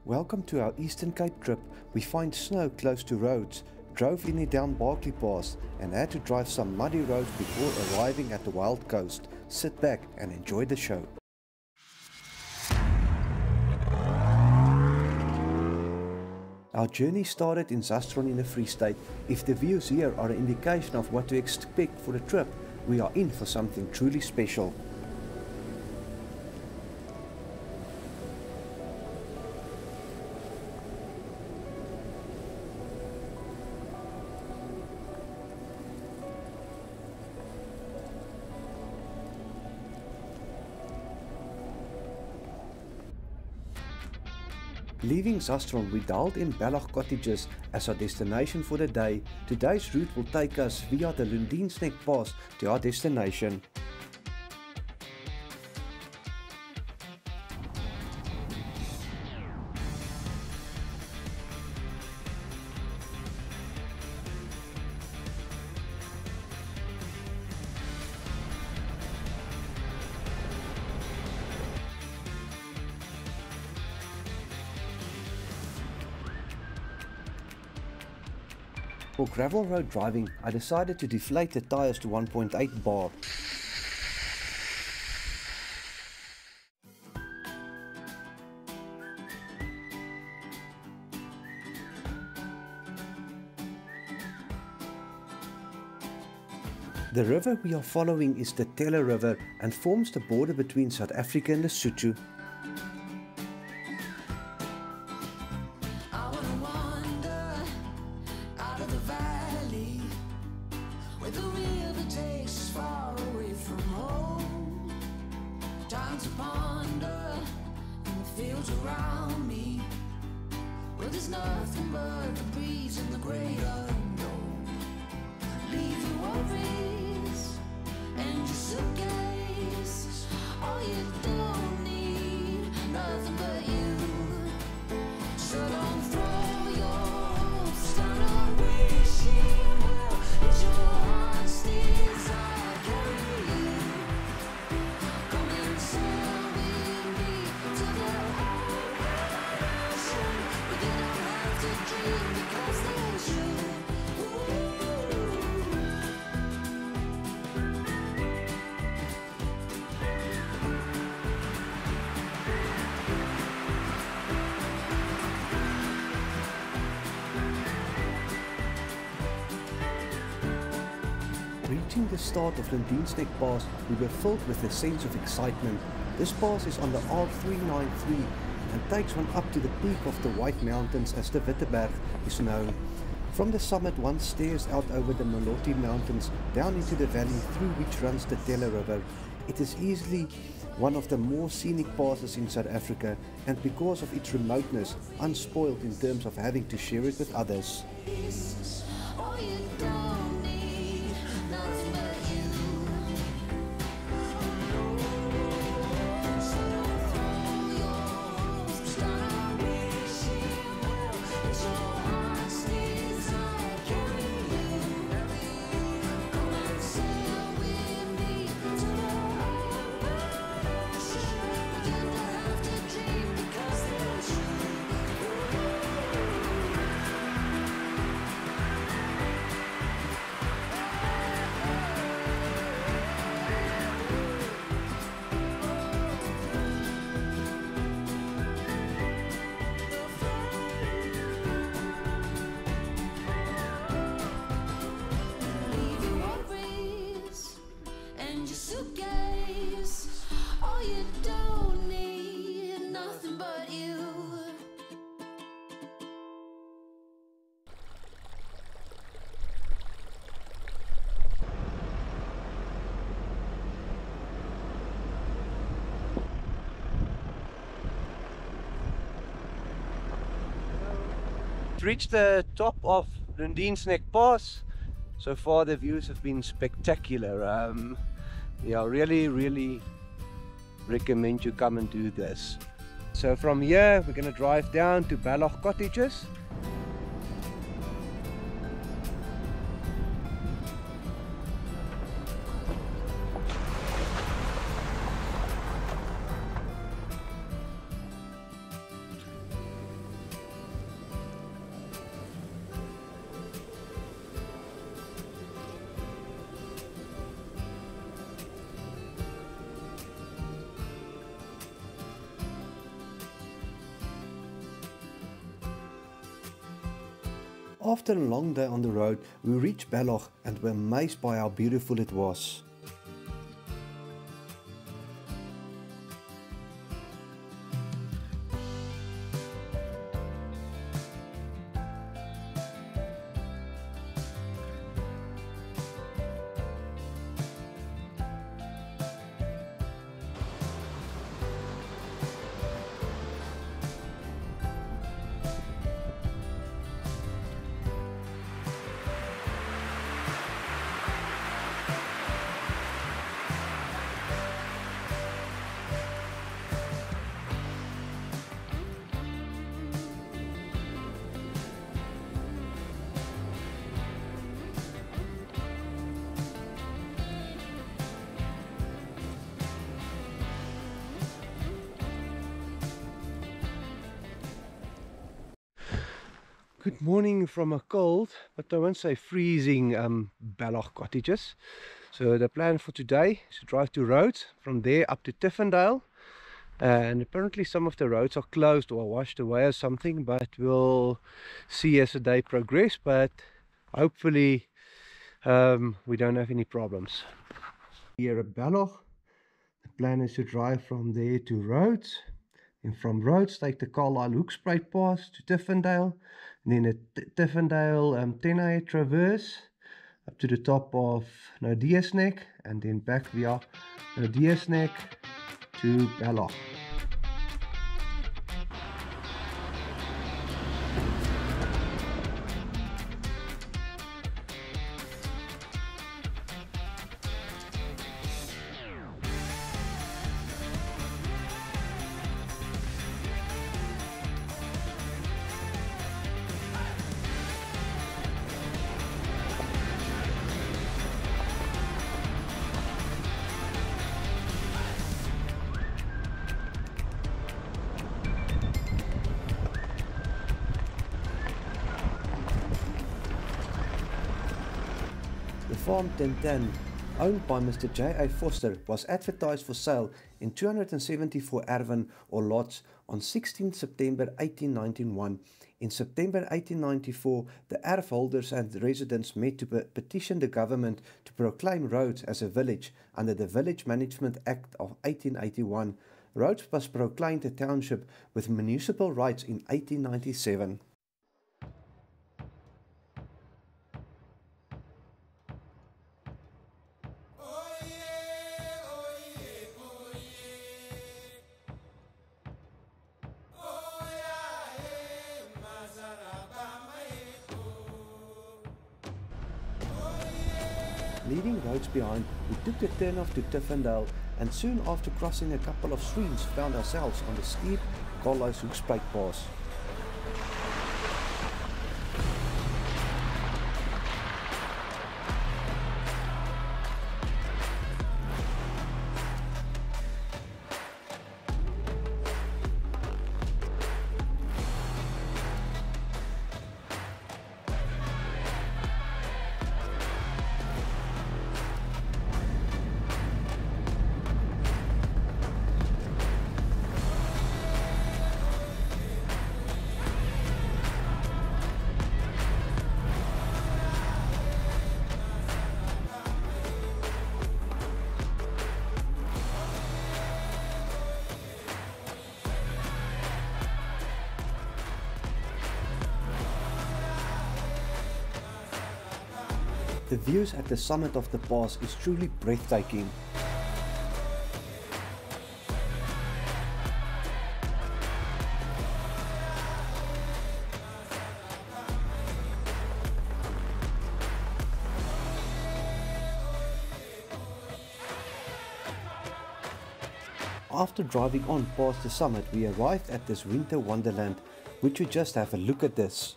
Welcome to our Eastern Cape trip. We find snow close to roads, drove in it down Barkley Pass and had to drive some muddy roads before arriving at the Wild Coast. Sit back and enjoy the show. Our journey started in Zastron in the Free State. If the views here are an indication of what to expect for the trip, we are in for something truly special. Leaving Zastron, we dialed in Bellagh Cottages as our destination for the day. Today's route will take us via the Lundiensneck Pass to our destination. For gravel road driving, I decided to deflate the tyres to 1.8 bar. The river we are following is the Teller River and forms the border between South Africa and Lesotho. To ponder in the fields around me, where there's nothing but the breeze and the great unknown. Leave your worries and your suitcase. All you don't need, nothing but you. So don't throw your hopes down a wishing well. It's your heart's desire carry you. Come and sail with me to the ocean. But you don't have to dream because there's you. Reaching the start of Lundiensneck Pass, we were filled with a sense of excitement. This pass is on the R393 and takes one up to the peak of the White Mountains, as the Witteberg is known. From the summit one stares out over the Moloti Mountains down into the valley through which runs the Teller River. It is easily one of the more scenic passes in South Africa, and because of its remoteness, unspoiled in terms of having to share it with others. All you don't need, nothing but you. So don't throw your hopes down a wishing well. It's your heart's desire carry you. Come and sail with me to the ocean. But you don't have to dream because there's you. Leave your worries and your suitcase. All you don't need, nothing but you. Reached the top of Lundiensneck Pass. So far the views have been spectacular. Yeah, really recommend you come and do this. So from here we're going to drive down to Bellagh Cottages. After a long day on the road, we reached Belloch and were amazed by how beautiful it was. Good morning from a cold, but I won't say freezing Belloch cottages. So the plan for today is to drive to Rhodes, from there up to Tiffindale. And apparently some of the roads are closed or washed away or something, but we'll see as the day progresses. But hopefully we don't have any problems. Here at Belloch, the plan is to drive from there to Rhodes. And from Rhodes, take the Carlisle Hoekspruit Pass to Tiffindale. And then at Tiffindale, 10A traverse up to the top of Nodius Neck. And then back via Nodius Neck to Belloch. The farm 1010, owned by Mr. J.A. Foster, was advertised for sale in 274 erven or lots on 16 September 1891. In September 1894, the erfholders and residents met to petition the government to proclaim Rhodes as a village under the Village Management Act of 1881. Rhodes was proclaimed a township with municipal rights in 1897. Leaving Rhodes behind, we took the turn off to Tiffindale and soon after crossing a couple of streams found ourselves on the steep Carlisle Hoekspruit Pass. The views at the summit of the pass is truly breathtaking. After driving on past the summit, we arrived at this winter wonderland, which we just have a look at this.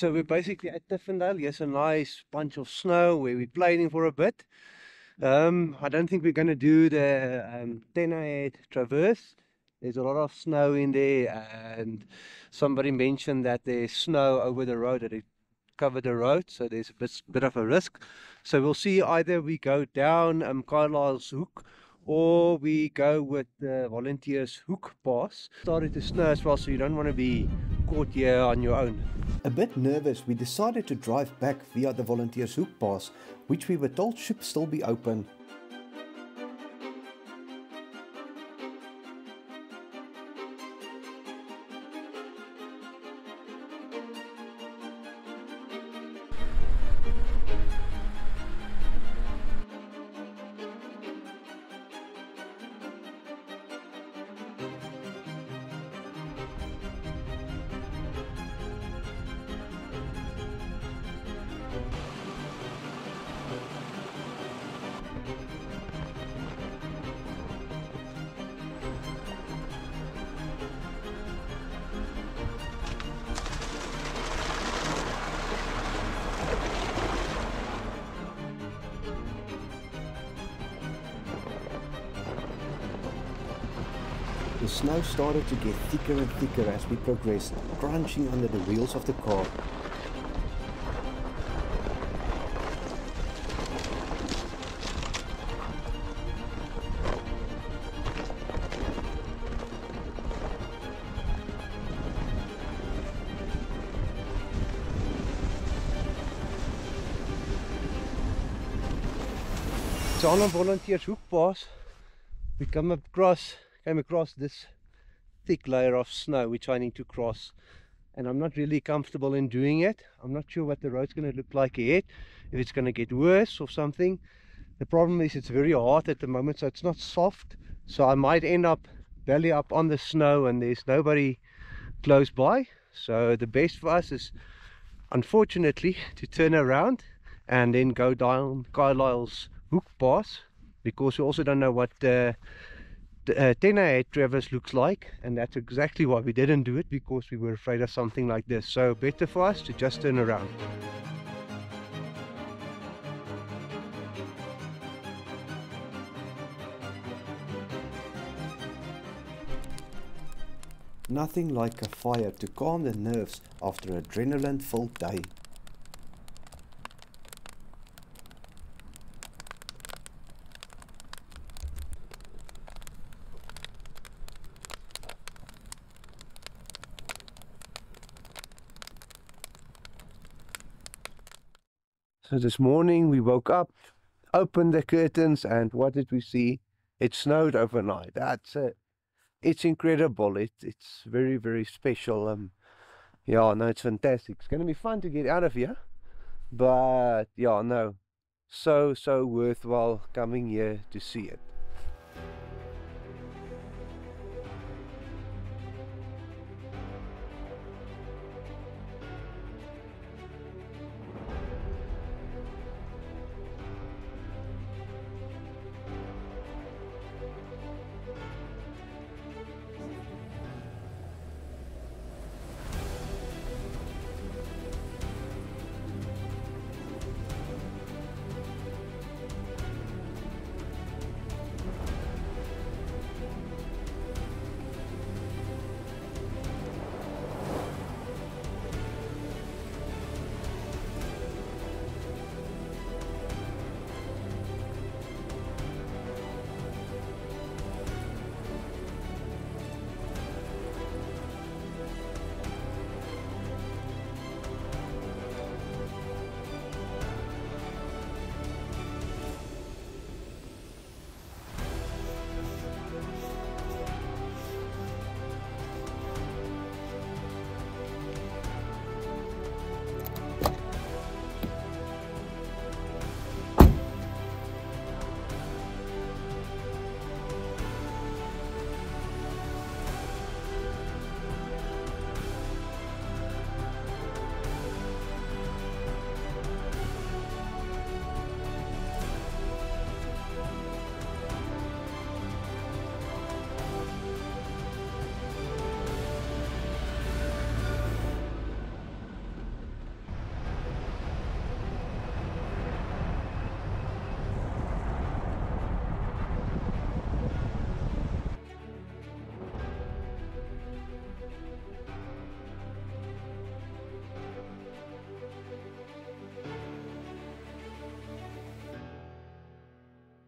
So we're basically at Tiffindale. Here's a nice bunch of snow where we're playing for a bit. I don't think we're going to do the 10A traverse. There's a lot of snow in there, and somebody mentioned that there's snow over the road, that it covered the road, so there's a bit of a risk. So we'll see, either we go down Carlisle's Hook, or we go with the Volunteers Hook Pass. Started to snow as well, so you don't want to be caught here on your own. A bit nervous, we decided to drive back via the Volunteers Hook Pass, which we were told should still be open. The snow started to get thicker and thicker as we progressed, crunching under the wheels of the car. So on a Volunteers Hook Pass, we came across this thick layer of snow which I need to cross, and I'm not really comfortable in doing it. I'm not sure what the road's going to look like ahead, if it's going to get worse or something. The problem is it's very hard at the moment, so it's not soft, so I might end up belly up on the snow and there's nobody close by. So the best for us is, unfortunately, to turn around and then go down Carlisle's Hook Pass, because we also don't know what the 10A traverse looks like, and that's exactly why we didn't do it, because we were afraid of something like this. So better for us to just turn around. Nothing like a fire to calm the nerves after an adrenaline-filled day. So this morning we woke up, opened the curtains, and what did we see? It snowed overnight. That's it. It's incredible. It's very, very special. Yeah, no, it's fantastic. It's going to be fun to get out of here, but yeah, no, so worthwhile coming here to see it.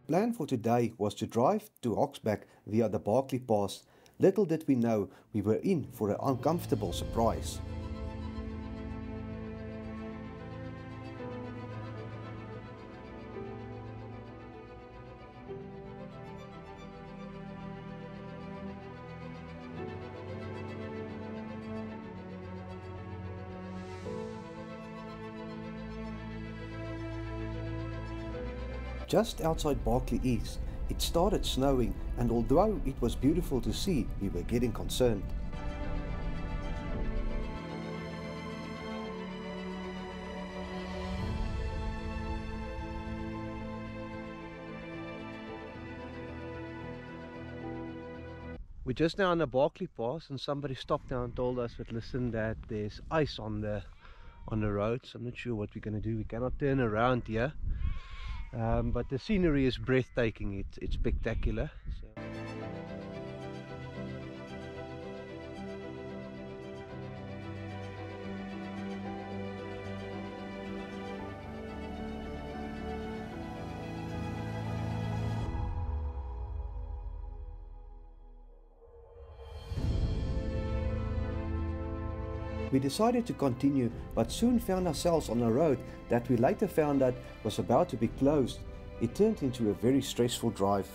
plan for today was to drive to Hogsback via the Barkley Pass. Little did we know we were in for an uncomfortable surprise. Just outside Barkley East, it started snowing, and although it was beautiful to see, we were getting concerned. We're just now on the Barkley Pass, and somebody stopped now and told us that listen, that there's ice on the roads. I'm not sure what we're going to do. We cannot turn around here. But the scenery is breathtaking, it's spectacular. We decided to continue, but soon found ourselves on a road that we later found out was about to be closed. It turned into a very stressful drive.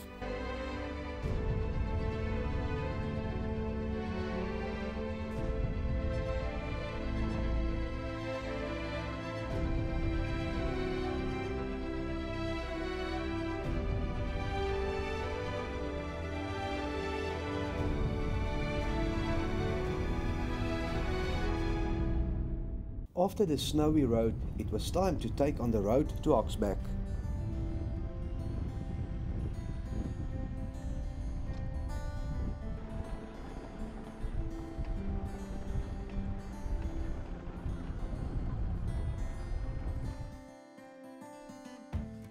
After the snowy road, it was time to take on the road to Hogsback.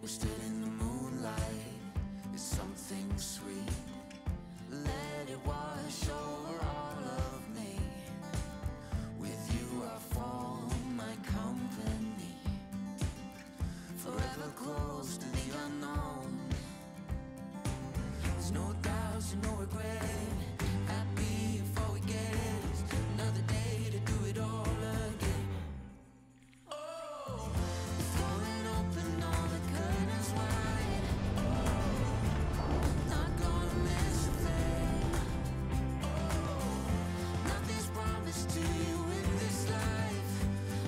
We're still in the moonlight, it's something sweet. Let it wash over all of me. With you I form my company, forever close to the unknown. There's no doubts and no regret, happy before we get another day to do it all again. Oh, throwing open all the curtains wide. Oh, not gonna miss a thing. Oh, nothing's promised to you in this life,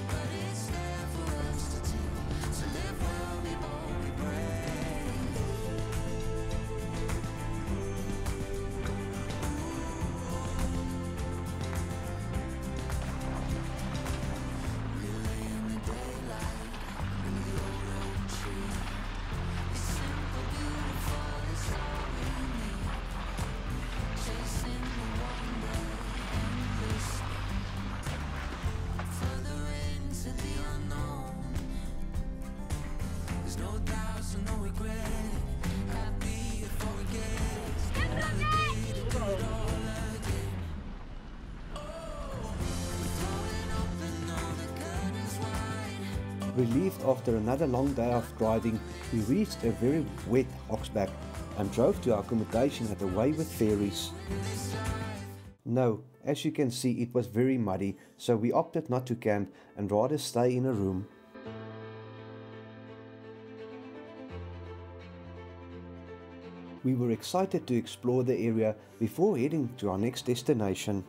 but it's there for us to take. So live well before we break. We lay in the daylight in the old oak tree. It's simple, beautiful, it's all we need. Chasing the wonder endlessly, further into the unknown. There's no doubts and no regret, happy before we get another day to do it all again. We're throwing open all the curtains wide. Relieved after another long day of driving, we reached a very wet Hogsback and drove to our accommodation at Away with Fairies. No, as you can see, it was very muddy, so we opted not to camp and rather stay in a room. We were excited to explore the area before heading to our next destination.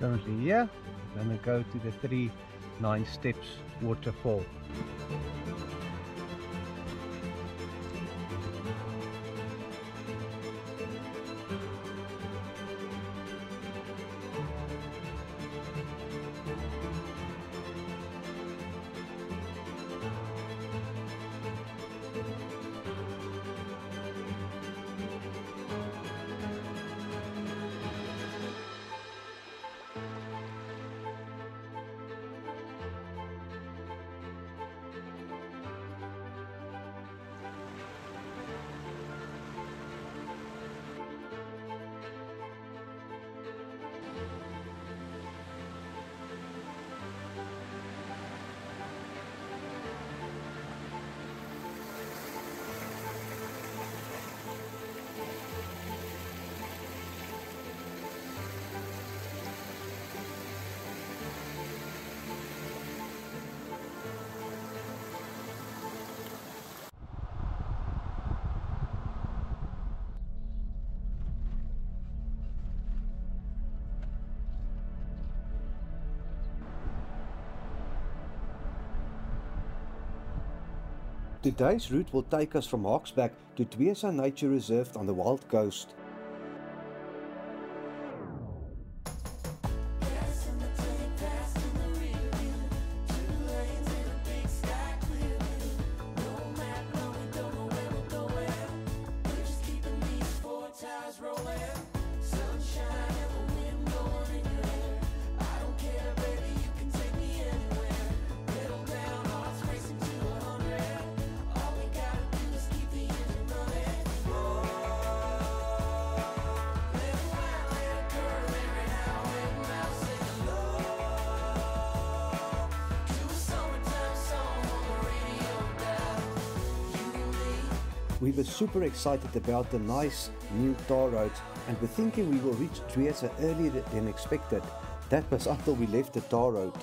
Currently here, I'm going to go to the 39 Steps waterfall. Today's route will take us from Hawksback to Dwesa Nature Reserve on the Wild Coast. We were super excited about the nice new tar roads and were thinking we will reach Dwesa earlier than expected. That was until we left the tar road.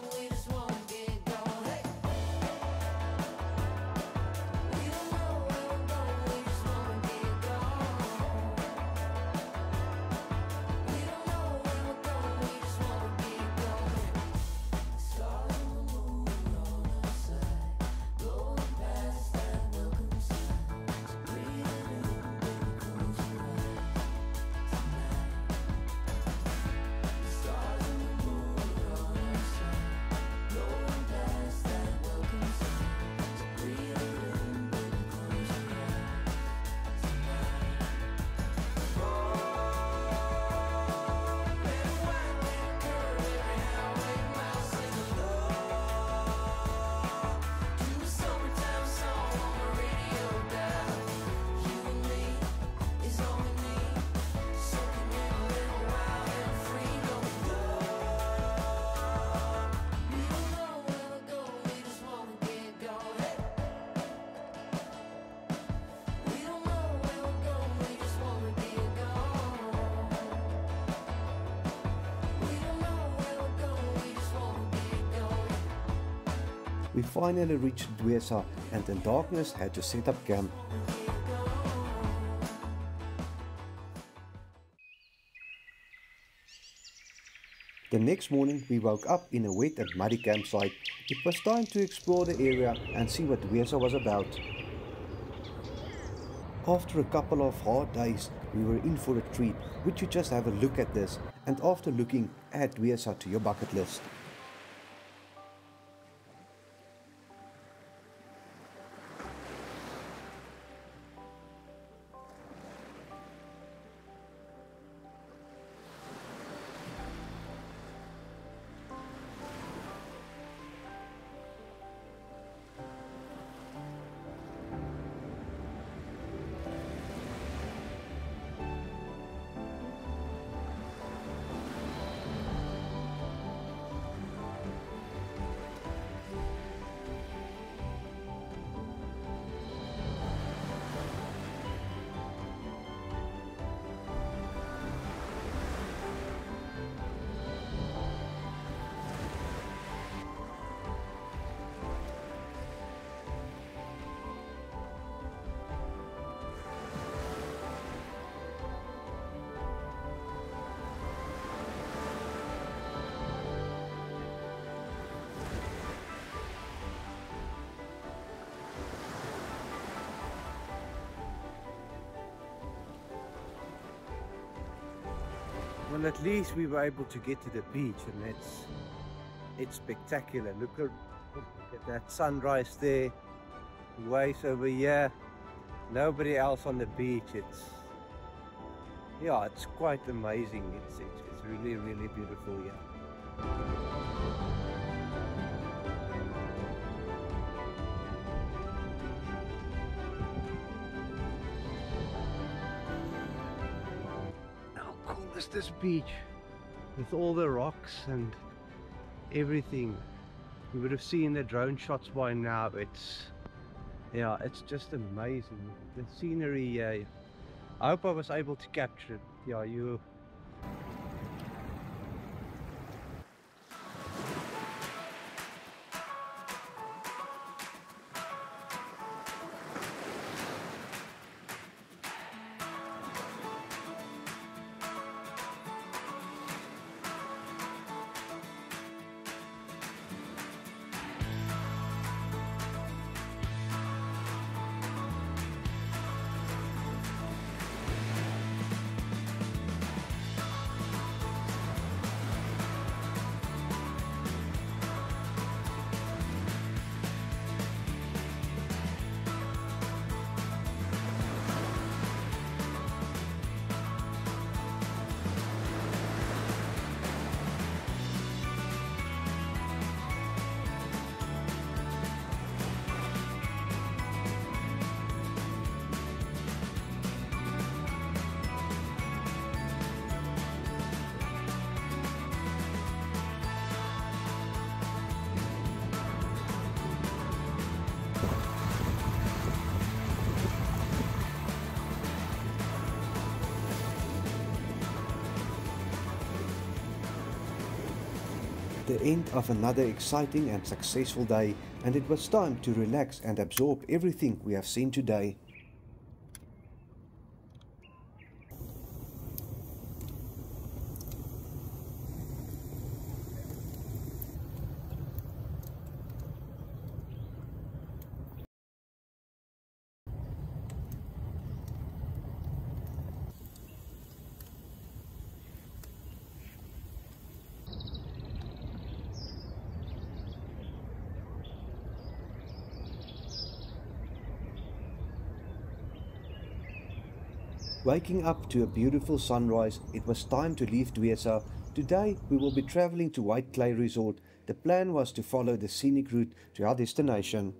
We finally reached Dwesa and in darkness had to set up camp. The next morning we woke up in a wet and muddy campsite. It was time to explore the area and see what Dwesa was about. After a couple of hard days, we were in for a treat. Would you just have a look at this? And after looking, add Dwesa to your bucket list. Well, at least we were able to get to the beach, and it's spectacular. Look at that sunrise there, waves over here, nobody else on the beach. It's quite amazing. It's really, really beautiful here. How cool is this beach with all the rocks and everything? You would have seen the drone shots by now. It's just amazing, the scenery here. I hope I was able to capture it. You the end of another exciting and successful day, and it was time to relax and absorb everything we have seen today. Waking up to a beautiful sunrise, it was time to leave Dwesa. Today we will be traveling to White Clay Resort. The plan was to follow the scenic route to our destination.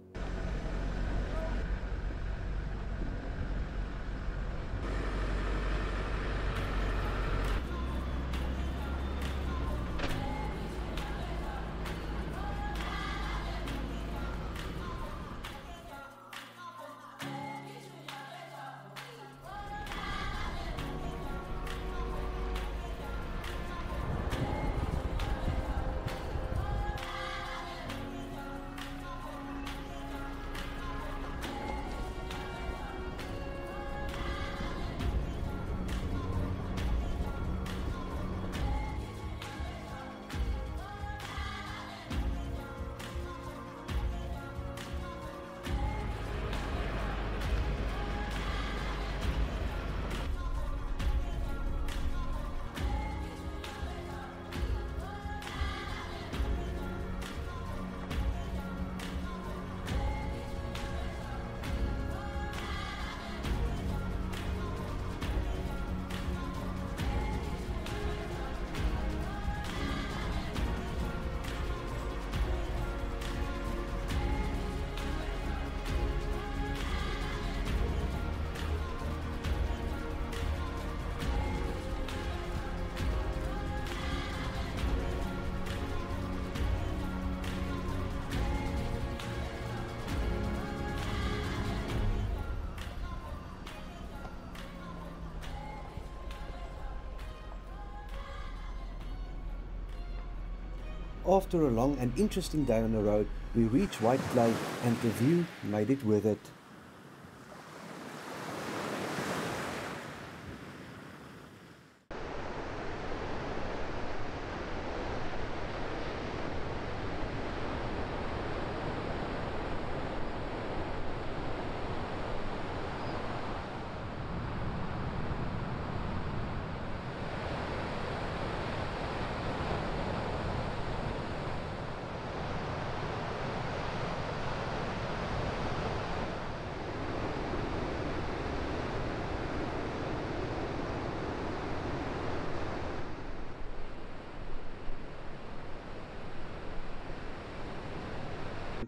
After a long and interesting day on the road, we reached White Clay and the view made it worth it.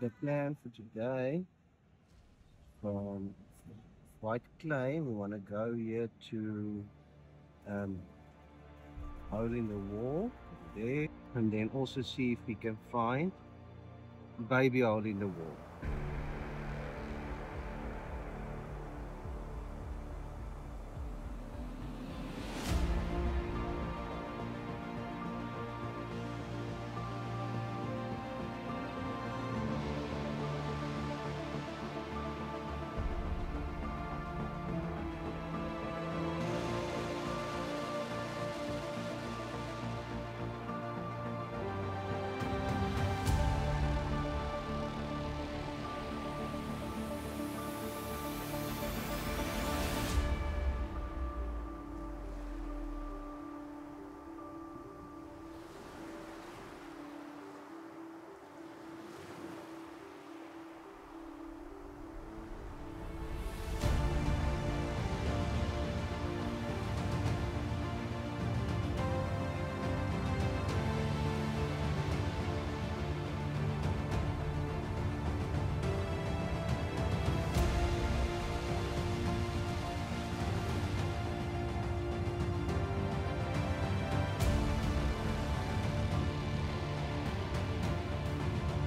The plan for today from White Clay, we want to go here to um, Hole in the Wall there, and then also see if we can find Baby Hole in the Wall.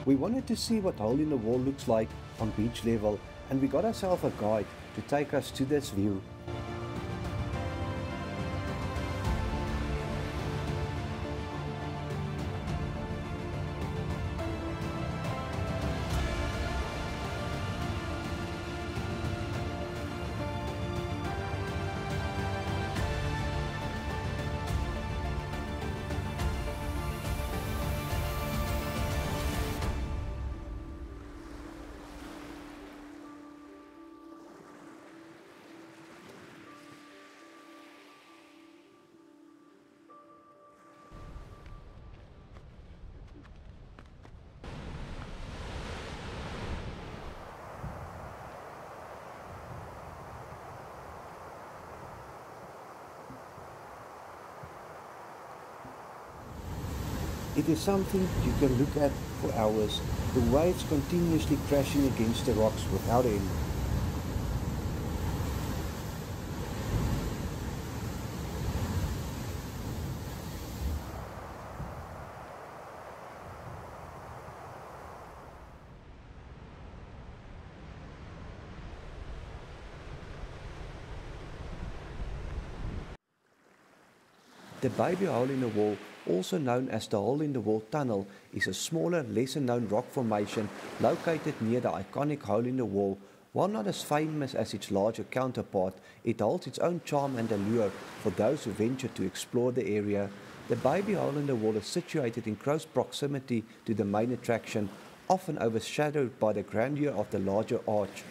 We wanted to see what Hole in the Wall looks like on beach level, and we got ourselves a guide to take us to this view. It is something you can look at for hours, the waves continuously crashing against the rocks without end. The Baby Hole in the Wall, also known as the Hole in the Wall Tunnel, is a smaller, lesser known rock formation located near the iconic Hole in the Wall. While not as famous as its larger counterpart, it holds its own charm and allure for those who venture to explore the area. The Baby Hole in the Wall is situated in close proximity to the main attraction, often overshadowed by the grandeur of the larger arch.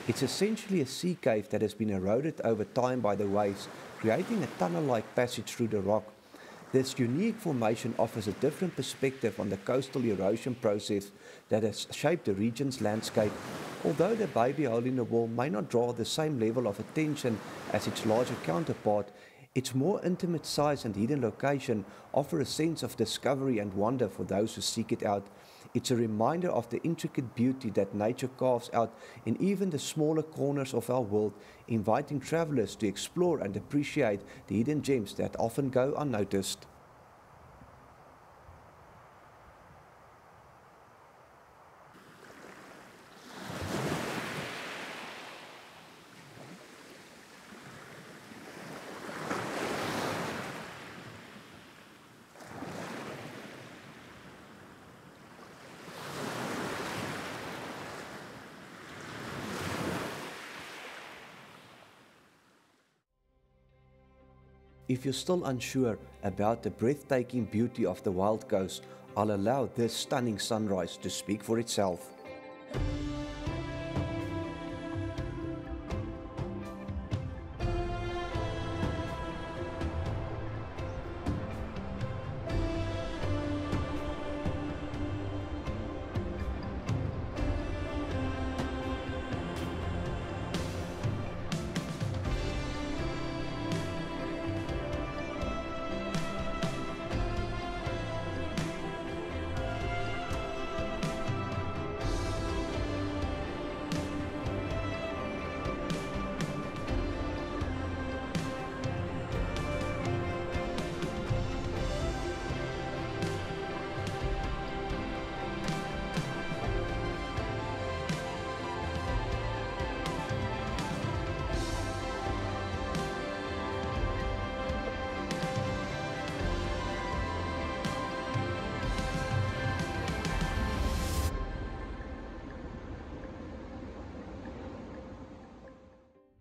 It's essentially a sea cave that has been eroded over time by the waves, creating a tunnel-like passage through the rock. This unique formation offers a different perspective on the coastal erosion process that has shaped the region's landscape. Although the Baby Hole in the Wall may not draw the same level of attention as its larger counterpart, its more intimate size and hidden location offer a sense of discovery and wonder for those who seek it out. It's a reminder of the intricate beauty that nature carves out in even the smaller corners of our world, inviting travelers to explore and appreciate the hidden gems that often go unnoticed. If you're still unsure about the breathtaking beauty of the Wild Coast, I'll allow this stunning sunrise to speak for itself.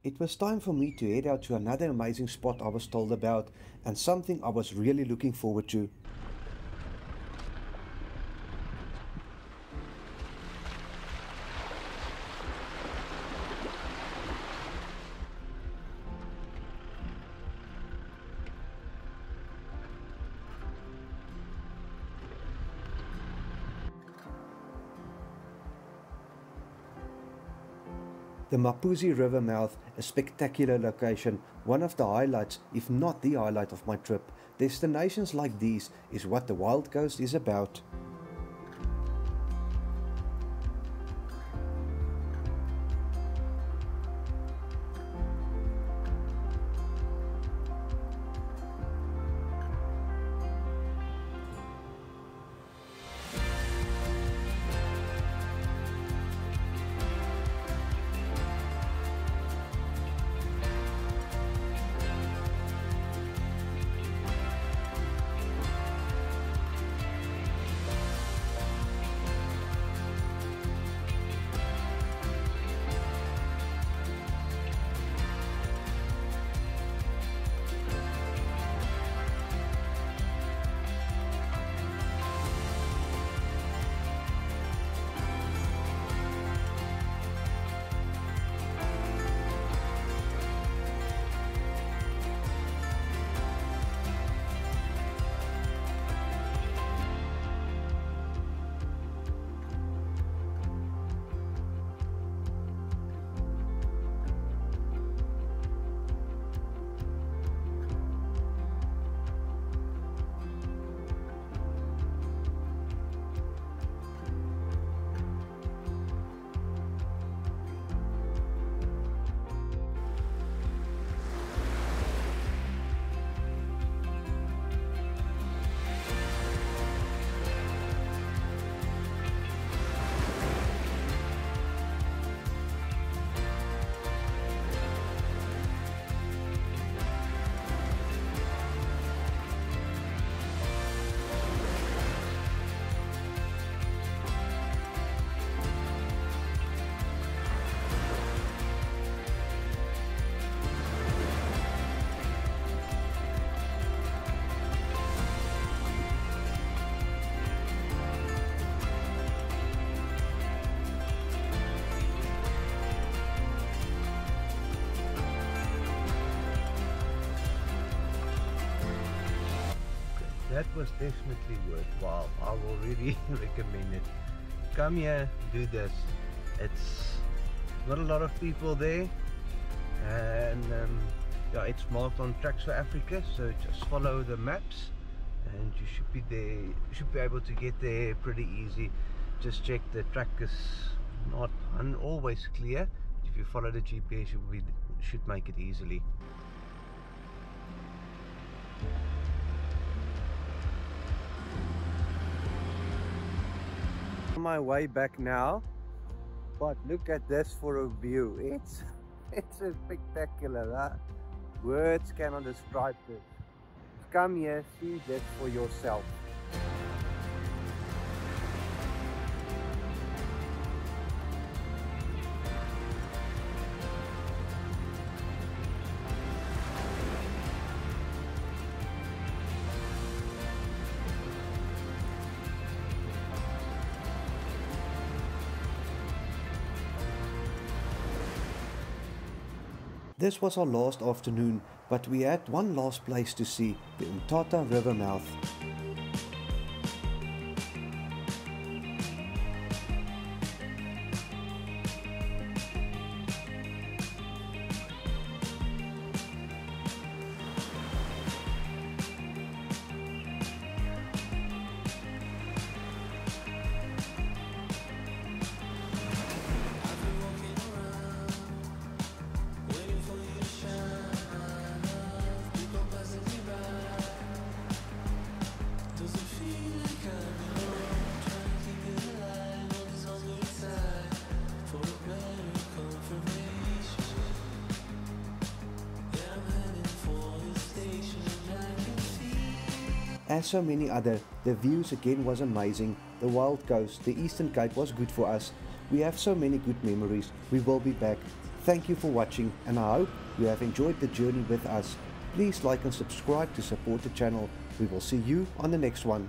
It was time for me to head out to another amazing spot I was told about, and something I was really looking forward to. The Mapuzi River mouth, a spectacular location, one of the highlights, if not the highlight of my trip. Destinations like these is what the Wild Coast is about. That was definitely worthwhile. I will really recommend it. Come here, do this. It's not a lot of people there, and yeah, it's marked on Tracks for Africa, so just follow the maps and you should be there. You should be able to get there pretty easy. Just check the track is not always clear. If you follow the GPS, you should make it easily. On my way back now, but look at this for a view. It's a spectacular, huh? Words cannot describe this. Come here, see this for yourself. This was our last afternoon, but we had one last place to see, the Umtata River mouth. As so many other, the views again was amazing. The Wild Coast, the Eastern Cape was good for us. We have so many good memories. We will be back. Thank you for watching, and I hope you have enjoyed the journey with us. Please like and subscribe to support the channel. We will see you on the next one.